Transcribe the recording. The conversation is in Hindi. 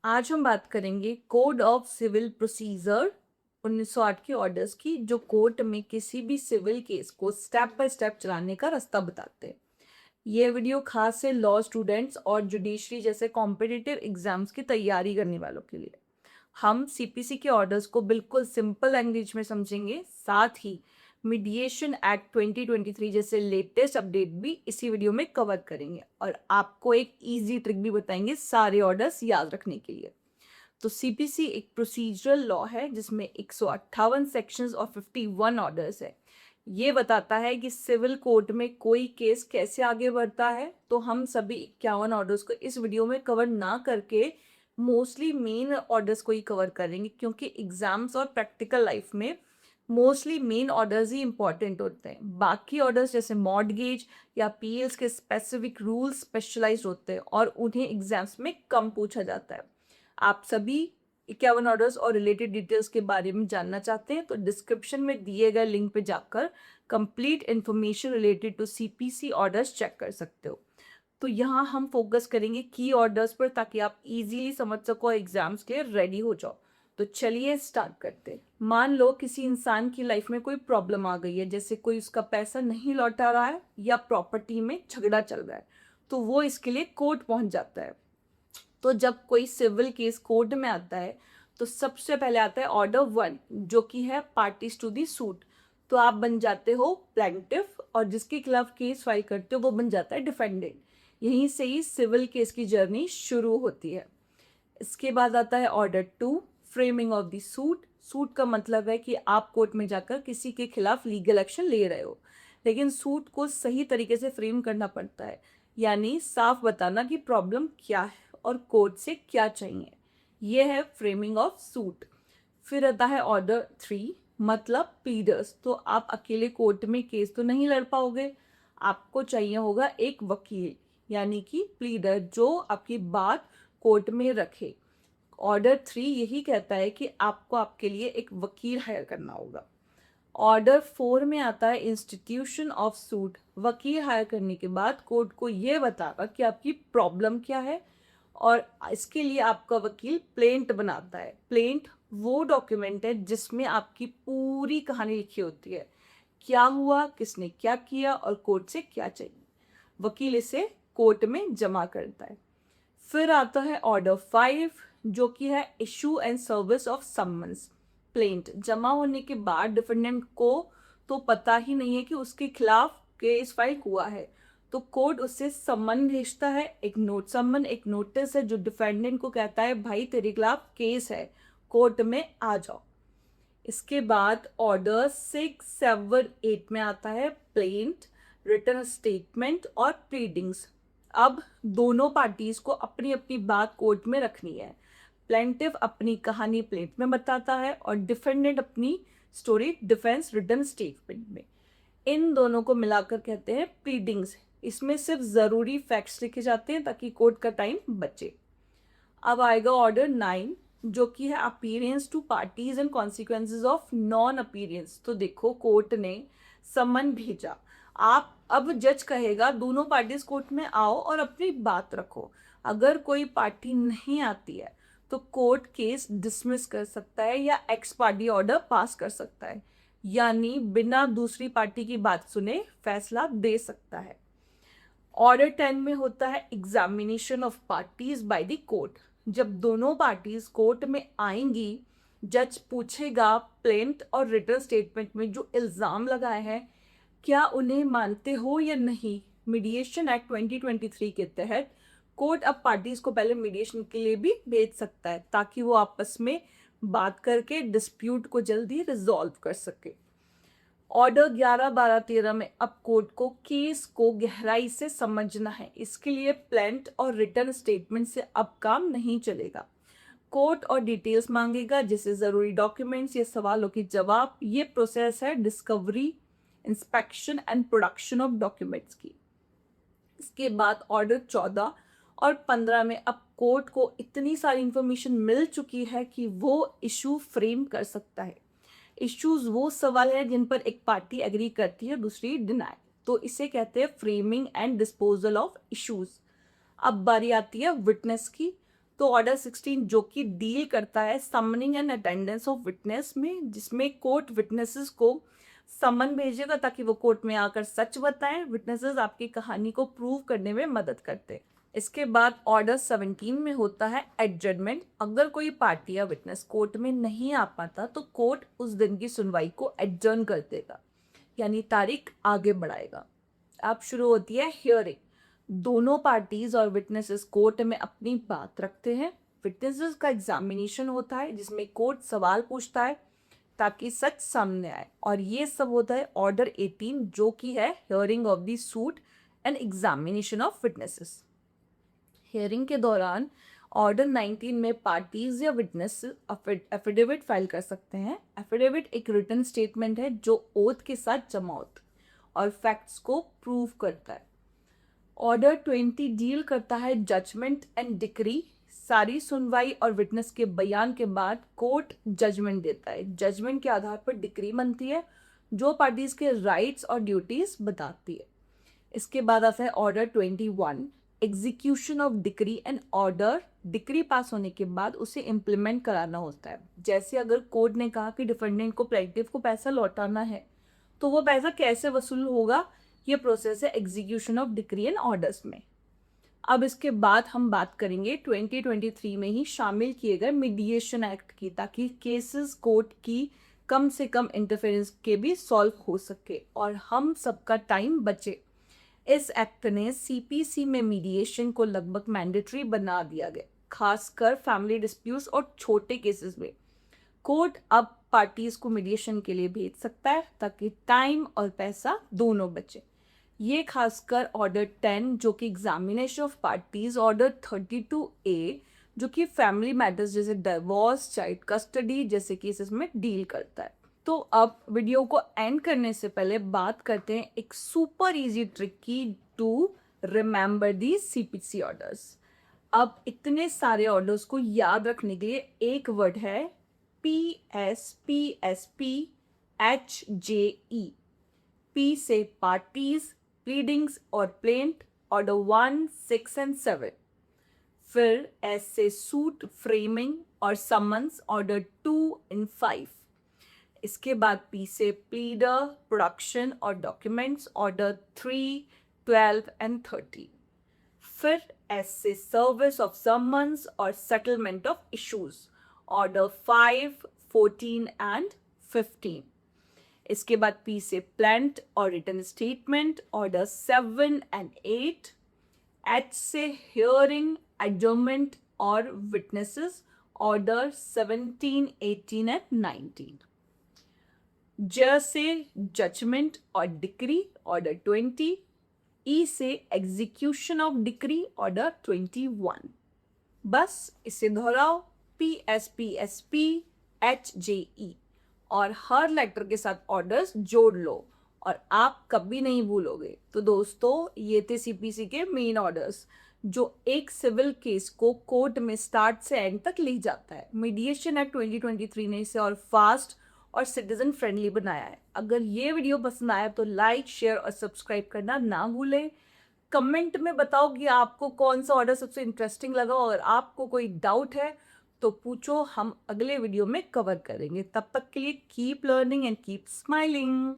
आज हम बात करेंगे कोड ऑफ सिविल प्रोसीजर 1908 के ऑर्डर्स की, जो कोर्ट में किसी भी सिविल केस को स्टेप बाय स्टेप चलाने का रास्ता बताते हैं। ये वीडियो खास है लॉ स्टूडेंट्स और जुडिशरी जैसे कॉम्पिटिटिव एग्जाम्स की तैयारी करने वालों के लिए। हम सीपीसी के ऑर्डर्स को बिल्कुल सिंपल लैंग्वेज में समझेंगे, साथ ही मीडिएशन एक्ट 2023 जैसे लेटेस्ट अपडेट भी इसी वीडियो में कवर करेंगे और आपको एक इजी ट्रिक भी बताएंगे सारे ऑर्डर्स याद रखने के लिए। तो सीपीसी एक प्रोसीजरल लॉ है जिसमें 158 सेक्शंस और 51 ऑर्डर्स है। ये बताता है कि सिविल कोर्ट में कोई केस कैसे आगे बढ़ता है। तो हम सभी 51 ऑर्डर्स को इस वीडियो में कवर ना करके मोस्टली मेन ऑर्डर्स को ही कवर करेंगे, क्योंकि एग्जाम्स और प्रैक्टिकल लाइफ में मोस्टली मेन ऑर्डर्स ही इंपॉर्टेंट होते हैं। बाकी ऑर्डर्स जैसे मॉर्टगेज या पीएल्स के स्पेसिफिक रूल्स स्पेशलाइज्ड होते हैं और उन्हें एग्जाम्स में कम पूछा जाता है। आप सभी 51 ऑर्डर्स और रिलेटेड डिटेल्स के बारे में जानना चाहते हैं तो डिस्क्रिप्शन में दिए गए लिंक पे जाकर complete information related to CPC orders check कर सकते हो। तो यहाँ हम फोकस करेंगे की ऑर्डर्स पर, ताकि आप इजीली समझ सको, एग्जाम्स के लिए रेडी हो जाओ। तो चलिए स्टार्ट करते हैं। मान लो किसी इंसान की लाइफ में कोई प्रॉब्लम आ गई है, जैसे कोई उसका पैसा नहीं लौटा रहा है या प्रॉपर्टी में झगड़ा चल रहा है, तो वो इसके लिए कोर्ट पहुंच जाता है। तो जब कोई सिविल केस कोर्ट में आता है तो सबसे पहले आता है ऑर्डर 1, जो कि है पार्टीज टू दी सूट। तो आप बन जाते हो प्लेंटिफ और जिसके खिलाफ केस फाइल करते हो वो बन जाता है डिफेंडेंट। यहीं से ही सिविल केस की जर्नी शुरू होती है। इसके बाद आता है order 2, framing of the suit. Suit का मतलब है कि आप कोर्ट में जाकर किसी के खिलाफ लीगल एक्शन ले रहे हो, लेकिन सूट को सही तरीके से फ्रेम करना पड़ता है, यानी साफ बताना कि प्रॉब्लम क्या है और कोर्ट से क्या चाहिए। यह है फ्रेमिंग ऑफ सूट। फिर आता है ऑर्डर 3, मतलब प्लीडर्स। तो आप अकेले कोर्ट में केस तो नहीं लड़ पाओगे, आपको चाहिए होगा एक वकील, यानी कि प्लीडर, जो आपकी बात कोर्ट में रखे। ऑर्डर 3 यही कहता है कि आपको आपके लिए एक वकील हायर करना होगा। ऑर्डर 4 में आता है इंस्टीट्यूशन ऑफ सूट। वकील हायर करने के बाद कोर्ट को यह बतागा कि आपकी प्रॉब्लम क्या है और इसके लिए आपका वकील प्लेंट बनाता है। प्लेंट वो डॉक्यूमेंट है जिसमें आपकी पूरी कहानी लिखी होती है, क्या हुआ, किसने क्या किया और कोर्ट से क्या चाहिए। वकील इसे कोर्ट में जमा करता है। फिर आता है ऑर्डर 5, जो कि है issue and service of summons. Plaint जमा होने के बाद डिफेंडेंट को तो पता ही नहीं है कि उसके खिलाफ केस फाइल हुआ है, तो कोर्ट उससे समन भेजता है। एक नोट समन, एक नोटिस है जो डिफेंडेंट को कहता है भाई तेरे खिलाफ केस है, कोर्ट में आ जाओ। इसके बाद ऑर्डर 6, 7, 8 में आता है प्लेंट, रिटन स्टेटमेंट और प्लीडिंग्स। अब दोनों पार्टीज को अपनी अपनी बात कोर्ट में रखनी है। प्लेंटिफ अपनी कहानी प्लेंट में बताता है और डिफेंडेंट अपनी स्टोरी डिफेंस रिटन स्टेटमेंट में। इन दोनों को मिलाकर कहते हैं प्लीडिंग्स। इसमें सिर्फ ज़रूरी फैक्ट्स लिखे जाते हैं ताकि कोर्ट का टाइम बचे। अब आएगा ऑर्डर 9, जो कि है appearance to parties and consequences of non appearance. तो देखो, कोर्ट ने समन भेजा, आप अब जज कहेगा दोनों पार्टीज कोर्ट में आओ और अपनी बात रखो। अगर कोई पार्टी नहीं आती है तो कोर्ट केस डिसमिस कर सकता है या एक्स पार्टी ऑर्डर पास कर सकता है, यानी बिना दूसरी पार्टी की बात सुने फैसला दे सकता है। ऑर्डर 10 में होता है examination of parties by the court. जब दोनों पार्टीज कोर्ट में आएंगी, जज पूछेगा प्लेंट और रिटन स्टेटमेंट में जो इल्ज़ाम लगाए हैं क्या उन्हें मानते हो या नहीं। मीडिएशन एक्ट 2023 के तहत कोर्ट अब पार्टीज को पहले मीडिएशन के लिए भी भेज सकता है, ताकि वो आपस में बात करके डिस्प्यूट को जल्दी रिजॉल्व कर सके। ऑर्डर 11, 12, 13 में अब कोर्ट को केस को गहराई से समझना है। इसके लिए प्लेंट और रिटन स्टेटमेंट से अब काम नहीं चलेगा। कोर्ट और डिटेल्स मांगेगा, जैसे ज़रूरी डॉक्यूमेंट्स या सवालों के जवाब। ये प्रोसेस है discovery, inspection and production of documents की। इसके बाद ऑर्डर 14 और 15 में अब कोर्ट को इतनी सारी इंफॉर्मेशन मिल चुकी है कि वो इशू फ्रेम कर सकता है। इश्यूज वो सवाल है जिन पर एक पार्टी एग्री करती है, दूसरी डिनाई। तो इसे कहते हैं framing and disposal of issues. अब बारी आती है विटनेस की। तो ऑर्डर 16 जो कि डील करता है summoning and attendance of witness में, जिसमें कोर्ट विटनेसेस को समन भेजेगा ताकि वो कोर्ट में आकर सच बताएं। विटनेसेस आपकी कहानी को प्रूव करने में मदद करते हैं। इसके बाद ऑर्डर 17 में होता है एडजर्नमेंट। अगर कोई पार्टी या विटनेस कोर्ट में नहीं आ पाता तो कोर्ट उस दिन की सुनवाई को एडजर्न कर देगा, यानी तारीख आगे बढ़ाएगा। अब शुरू होती है हियरिंग। दोनों पार्टीज और विटनेसेस कोर्ट में अपनी बात रखते हैं। विटनेसेस का एग्जामिनेशन होता है जिसमें कोर्ट सवाल पूछता है ताकि सच सामने आए, और ये सब होता है ऑर्डर 18 जो कि है hearing of the suit and examination of witnesses. Hearing के दौरान ऑर्डर 19 में पार्टीज या विटनेस एफिडेविट फाइल कर सकते हैं। एफिडेविट एक रिटन स्टेटमेंट है जो ओथ के साथ जमा होता है और फैक्ट्स को प्रूव करता है। ऑर्डर 20 डील करता है जजमेंट एंड डिक्री। सारी सुनवाई और विटनेस के बयान के बाद कोर्ट जजमेंट देता है। जजमेंट के आधार पर डिक्री बनती है जो पार्टीज के राइट्स और ड्यूटीज बताती है। इसके बाद आता है order 21 execution of decree and order. Decree pass होने के बाद उसे इम्प्लीमेंट कराना होता है। जैसे अगर कोर्ट ने कहा कि डिफेंडेंट को प्लेंटिफ को पैसा लौटाना है तो वो पैसा कैसे वसूल होगा, ये प्रोसेस है execution of decree and orders में। अब इसके बाद हम बात करेंगे 2023 में ही शामिल किए गए मीडिएशन एक्ट की, ताकि केसेस कोर्ट की कम से कम इंटरफेरेंस के भी सॉल्व हो सके और हम सबका टाइम बचे। इस एक्ट ने सीपीसी में मीडिएशन को लगभग मैंडेटरी बना दिया गया, खासकर फैमिली डिस्प्यूट्स और छोटे केसेस में। कोर्ट अब पार्टीज को मीडिएशन के लिए भेज सकता है ताकि टाइम और पैसा दोनों बचे। ये खासकर ऑर्डर 10 जो कि examination of parties, order 32A जो कि फैमिली मैटर्स जैसे डिवोर्स, चाइल्ड कस्टडी जैसे केसेस में डील करता है। तो अब वीडियो को एंड करने से पहले बात करते हैं एक सुपर इजी ट्रिक की to remember the CPC orders. अब इतने सारे ऑर्डर्स को याद रखने के लिए एक वर्ड है PSPSPHJE। P से पार्टीज, प्लीडिंग्स और प्लेंट, ऑर्डर 1, 6 एंड 7। फिर S से सूट, फ्रेमिंग और समन्स, ऑर्डर 2 एंड 5। इसके बाद P से प्लीडर, प्रोडक्शन और डॉक्यूमेंट्स, ऑर्डर 3, 12 एंड 13। फिर S से सर्विस ऑफ समन्स और settlement of issues, order 5, 14 and 15। इसके बाद P से प्लेंट और written statement, order 7 and 8। H से हियरिंग, एडजर्नमेंट और विटनेसेस, ऑर्डर 17, 18 एंड 19। J से जजमेंट और डिक्री, ऑर्डर 20। E से एग्जीक्यूशन ऑफ डिक्री, ऑर्डर 21। बस इसे दोहराओ, PSPSPHJE और हर लेटर के साथ ऑर्डर्स जोड़ लो और आप कभी नहीं भूलोगे। तो दोस्तों ये थे सीपीसी के मेन ऑर्डर्स जो एक सिविल केस को कोर्ट में स्टार्ट से एंड तक ले जाता है। मीडिएशन एक्ट 2023 ने इसे और फास्ट और सिटीजन फ्रेंडली बनाया है। अगर ये वीडियो पसंद आया तो लाइक, शेयर और सब्सक्राइब करना ना भूलें। कमेंट में बताओ कि आपको कौन सा ऑर्डर सबसे इंटरेस्टिंग लगा, और आपको कोई डाउट है तो पूछो, हम अगले वीडियो में कवर करेंगे। तब तक के लिए keep learning and keep smiling.